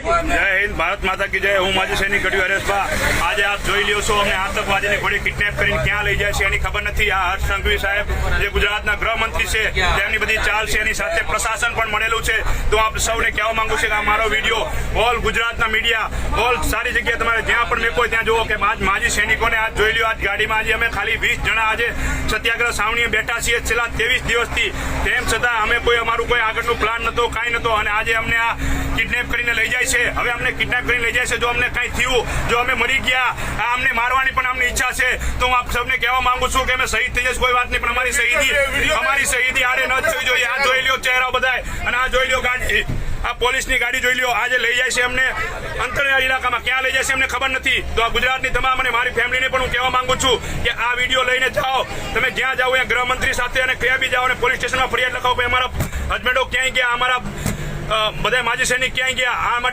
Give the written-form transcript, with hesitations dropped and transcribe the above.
જય હિન્દ, ભારત માતા કી જય। હું માજી સૈનિક ગઢવી હરેશભા। આજે આપ જોઈ લ્યો છો, અમને આતંકવાદીને ઘોડી કિડનેપ કરીને ક્યાં લઈ જાય છે એની ખબર નથી। આ હર્ષ સંઘવી સાહેબ જે ગુજરાતના ગૃહમંત્રી છે તેમની બધી ચાલ છે, એની સાથે પ્રશાસન પણ મળેલું છે। તો આપ સૌને કહેવા માંગુ છું કે આ મારો વિડીયો ઓલ ગુજરાતના મીડિયા, ઓલ સારી જગ્યાએ તમારે જ્યાં પણ મેં કોઈ ત્યાં જુઓ કે આજ માજી સૈનિકોને આજ જોઈ લ્યો। આજ ગાડીમાં આજે અમે ખાલી 20 જણા આજે સત્યાગ્રહ સાવણીએ બેઠા છીએ છેલ્લા 23 દિવસથી। તેમ છતાં અમે કોઈ અમારું કોઈ આગળનું પ્લાન નતો, કાંઈ નતો, અને આજે અમને આ કિડનેપ કરીને લઈ જાય છે। હવે અમને કિડનેપ કરીને લઈ જાય છે। જો અમને કંઈ થયું, જો અમે મરી ગયા, આ અમને મારવાની પણ અમને ઈચ્છા છે, તો હું આપ સૌને કહેવા માંગુ છું કે અમે શહીદ થઈ જઈશ, કોઈ વાત નહીં, પણ અમારી શહીદી આડે ન થવી જોઈએ। આ જોઈ લ્યો ચહેરા બધાય, અને આ જોઈ લ્યો ગાડી, આ પોલીસની ગાડી જોઈ લ્યો। આજે લઈ જાય છે અમને અંતરિયાળ ઇલાકામાં, ક્યાં લઈ જાય છે અમને ખબર નથી। તો આ ગુજરાતની તમામ અને મારી ફેમિલીને પણ હું કહેવા માંગુ છું કે આ વિડીયો લઈને જાઓ, તમે જ્યાં જાઓ ત્યાં ગૃહમંત્રી સાથે અને ક્યાં બી જાઓ અને પોલીસ સ્ટેશનમાં ફરિયાદ લખાવો કે અમારા હસબન્ડો ક્યાંય ગયા, અમારા બધા માજી સૈનિક ક્યાંય ગયા। આ માટે